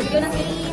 video nanti.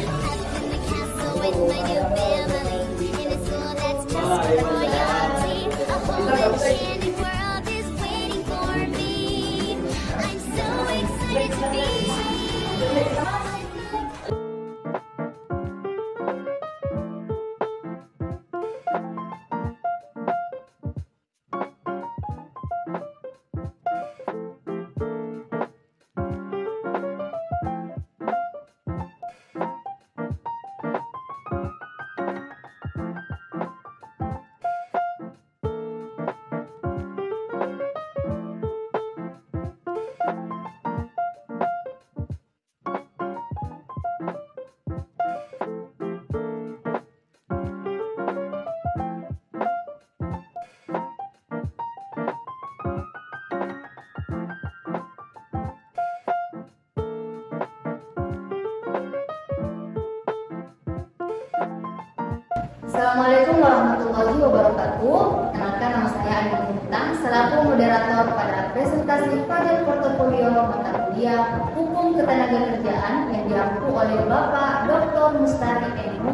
Assalamualaikum warahmatullahi wabarakatuh. Kenalkan, nama saya Ayu Bintang selaku moderator pada presentasi file portofolio mata kuliah Hukum Ketenagakerjaan yang diampu oleh Bapak Dr. Mustari M.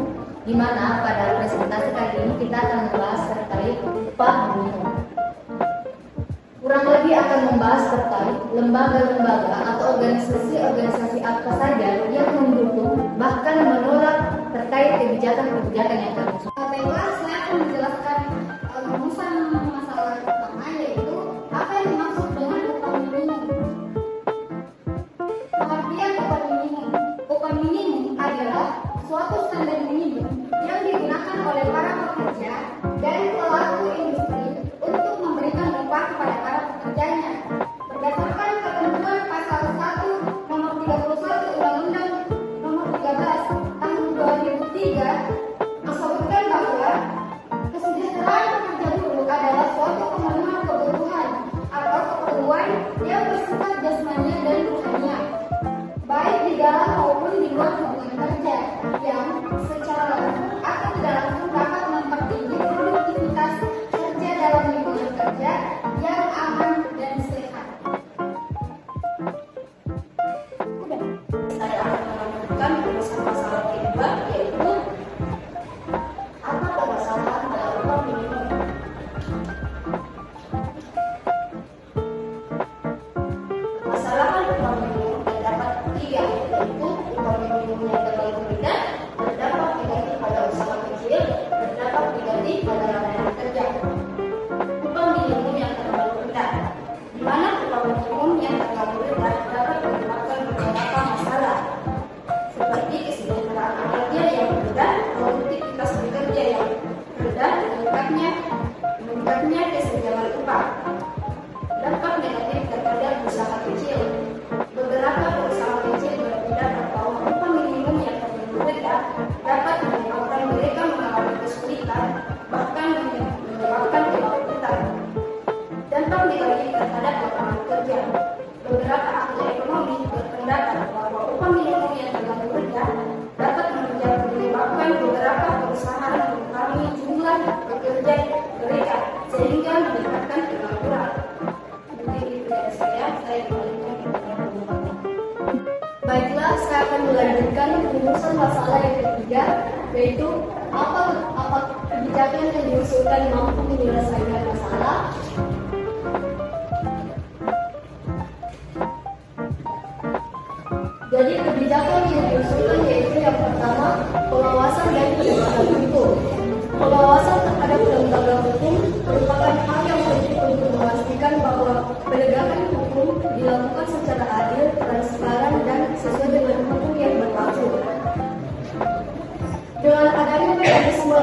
di mana pada presentasi kali ini kita akan membahas terkait upah minimum. Kurang lebih akan membahas terkait lembaga-lembaga atau organisasi-organisasi apa saja yang mendukung bahkan menolak terkait kebijakan-kebijakan yang kami susun. Baiklah, saya akan menjelaskan rumusan masalah pertama, yaitu apa yang dimaksud dengan upah minimum. Pengertian upah minimum. Upah minimum adalah suatu standar minimum yang digunakan oleh para pekerja dan pelaku industri untuk memberikan upah kepada para pekerjanya. Berdasarkan ketentuan pasal 1 nomor 31 Undang-Undang nomor 13 tahun 2003 disebutkan bahwa kesejahteraan pekerja buruh adalah suatu pemenuhan kebutuhan atau keperluan yang bersifat jasmani dan ruhania, baik di dalam maupun di luar hubungan kerja, yang secara langsung atau tidak langsung dapat mempertinggi produktivitas kerja dalam lingkungan kerja yang aman dan sehat. Saya akan menunjukkan rumusan masalah kedua, yaitu apa permasalahan dalam upah minimum. Permasalahan upah minimum terdapat tiga, yaitu upah minimum yang terlalu rendah, berdampak negatif pada usaha kecil, berdampak negatif pada layanan kerja. Upah minimum yang terlalu rendah, di mana upah minimum yang terlalu rendah dapat menyebabkan beberapa masalah, seperti kesejahteraan pekerja yang rendah, produktivitas bekerja yang rendah, meningkatnya kesenjangan upah. Dampak negatif terhadap usaha kecil. Beberapa perusahaan kecil berpendapat bahwa upah minimum yang terlalu rendah dapat menyebabkan mereka mengalami kesulitan, bahkan menyebabkan kebangkrutan. Dampak negatif terhadap lapangan kerja. Beberapa ahli ekonomi berpendapat bahwa upah minimum yang terlalu rendah dapat menyebabkan beberapa perusahaan mengurangi jumlah pekerja mereka sehingga meningkatkan pengangguran. Mungkin itu dari saya kembalikan kepada pembahasan. Baiklah, saya akan melanjutkan rumusan masalah yang ketiga, yaitu apa kebijakan yang diusulkan mampu menyelesaikan masalah. Jadi kebijakan yang diusulkan yaitu yang pertama, pengawasan dan penegakan hukum. Pengawasan terhadap lembaga hukum merupakan hal yang penting untuk memastikan bahwa penegakan hukum dilakukan secara adil, transparan, dan sesuai dengan hukum yang berlaku. Dengan adanya mekanisme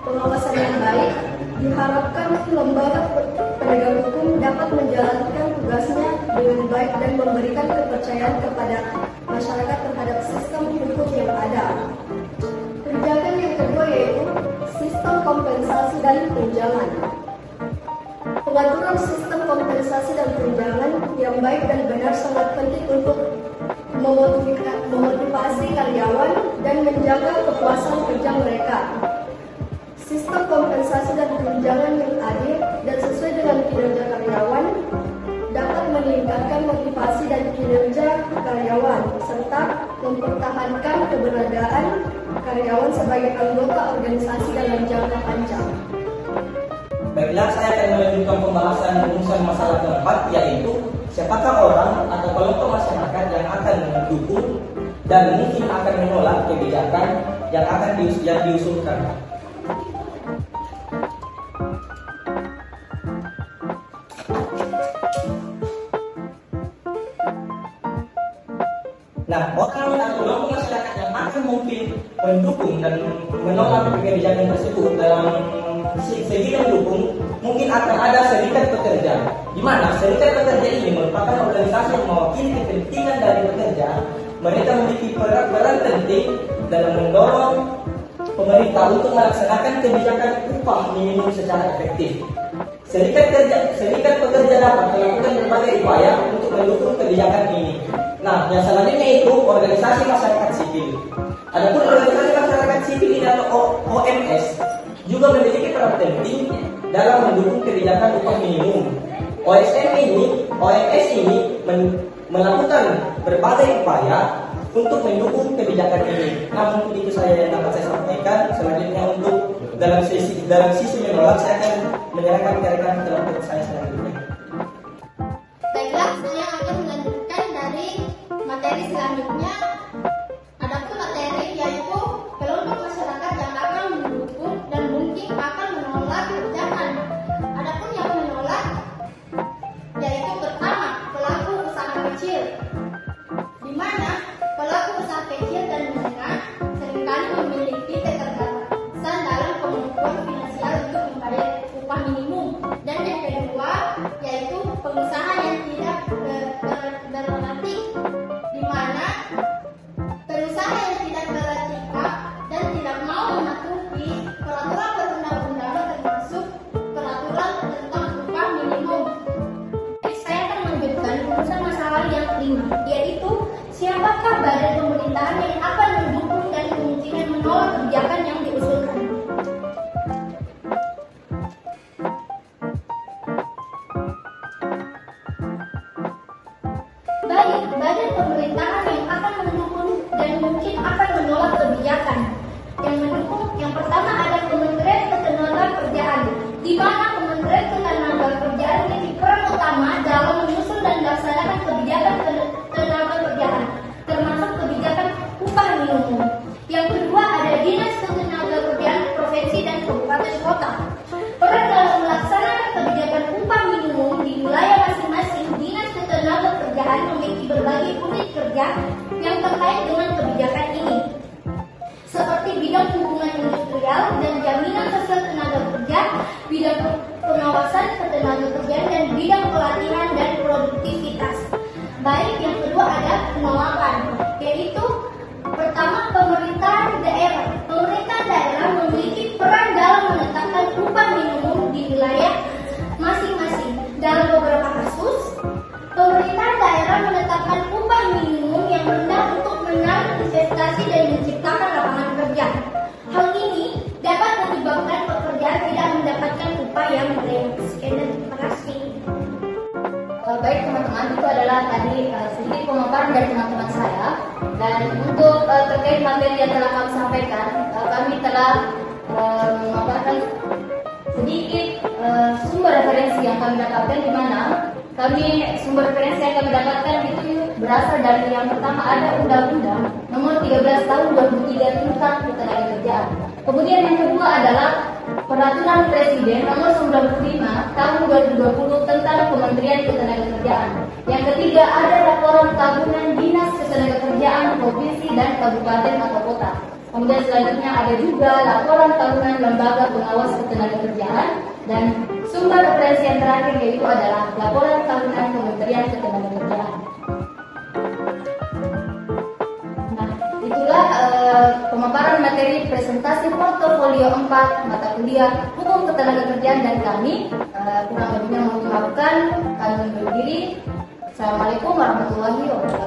pengawasan yang baik, diharapkan lembaga penegak hukum dapat menjalankan tugasnya dengan baik dan memberikan kepercayaan kepada masyarakat terhadap sistem hukum yang ada. Kebijakan yang kedua yaitu sistem kompensasi dan tunjangan. Pengaturan sistem kompensasi dan tunjangan yang baik dan benar sangat penting untuk memotivasi karyawan dan menjaga kepuasan kerja mereka. Sistem kompensasi dan tunjangan yang adil dan sesuai dengan kinerja karyawan dapat meningkatkan motivasi dan kinerja karyawan, serta mempertahankan keberadaan karyawan sebagai anggota organisasi dalam jangka panjang. Baiklah, saya akan melanjutkan pembahasan rumusan masalah keempat, yaitu siapakah orang atau kelompok masyarakat yang akan mendukung dan mungkin akan menolak kebijakan yang diusulkan. Nah, orang atau kelompok masyarakat yang akan mungkin mendukung dan menolak kebijakan tersebut dalam segi mendukung, mungkin akan ada serikat pekerja, di mana serikat pekerja ini merupakan organisasi yang mewakili kepentingan dari pekerja. Mereka memiliki peran penting dalam mendorong pemerintah untuk melaksanakan kebijakan upah minimum secara efektif. Serikat pekerja dapat melakukan berbagai upaya untuk mendukung kebijakan ini. Nah, yang selanjutnya itu organisasi masyarakat sipil. Adapun organisasi masyarakat sipil ini atau OMS juga memiliki peran penting dalam mendukung kebijakan upah minimum. OMS ini melakukan berbagai upaya untuk mendukung kebijakan ini. Nah, mungkin itu saya yang dapat saya sampaikan. Selanjutnya untuk dalam sisi menolak, saya akan menyerahkan rekan kelompok saya selanjutnya. Baiklah, saya akan melanjutkan dari materi selanjutnya. Adapun materi yaitu kelompok masyarakat yang akan mendukung dan mungkin akan menolak kebijakan. Adapun yang menolak yaitu pertama, pelaku usaha kecil, di mana pelaku usaha kecil dan menengah seringkali memiliki keterbatasan dalam kemampuan finansial untuk membayar upah minimum. Dan yang kedua yaitu pengusaha yang tidak berlatih, di mana pengusaha yang tidak berlatih dan tidak mau mematuhi peraturan perundang-undangan termasuk peraturan tentang upah minimum. Saya akan melanjutkan rumusan masalah yang kelima, yaitu siapakah badan pemerintahan yang akan mendukung dan kemungkinan menolak kebijakan yang diusulkan. Baik, badan pemerintahan yang akan mendukung dan mungkin akan menolak kebijakan. Yang mendukung, yang pertama ada Kementerian Ketenagakerjaan, di mana Kementerian Ketenagakerjaan memiliki peran utama dalam menyusun dan melaksanakan kebijakan ketenagakerjaan, termasuk kebijakan upah minimum. Yang kedua ada Dinas Ketenagakerjaan Provinsi dan Kabupaten Kota. Peran dalam melaksanakan kebijakan upah minimum di wilayah masing-masing Dinas Ketenagakerjaan memiliki berbagai unit kerja yang terkait dengan kebijakan ini, seperti bidang hubungan industrial dan jaminan sosial tenaga kerja, bidang pengawasan ketenagakerjaan, dan bidang pelatihan dan produktivitas. Baik, yang kedua ada penolakan, yaitu pertama pemerintahan daerah. Pemerintah daerah memiliki peran dalam menetapkan upah minimum di wilayah masing-masing. Dalam beberapa kasus, pemerintah daerah menetapkan upah minimum yang rendah untuk menarik investasi dan menciptakan lapangan kerja. Hal ini dapat menyebabkan pekerja tidak mendapatkan upah yang layak. Sekian dan terima kasih. Baik teman-teman, itu adalah tadi sedikit pemaparan dari teman-teman saya. Dan untuk terkait materi yang telah kami sampaikan, kami telah memaparkan sedikit sumber referensi yang kami dapatkan, di mana sumber referensi yang kami dapatkan itu berasal dari yang pertama ada Undang-Undang Nomor 13 Tahun 2003 tentang Ketenagakerjaan. Kemudian yang kedua adalah Peraturan Presiden Nomor 95 Tahun 2020 tentang Kementerian Ketenagakerjaan. Yang ketiga ada Laporan Tahunan Dinas Ketenagakerjaan Provinsi dan Kabupaten atau Kota. Kemudian selanjutnya ada juga Laporan Tahunan Lembaga Pengawas Ketenagakerjaan, dan sumber referensi yang terakhir yaitu adalah Laporan Tahunan Kementerian Ketenagakerjaan. Nah, itulah pemaparan materi presentasi portofolio 4 mata kuliah Hukum Ketenagakerjaan dan kami. Kurang lebihnya mohon dimaafkan. Kami undur diri. Assalamualaikum warahmatullahi wabarakatuh.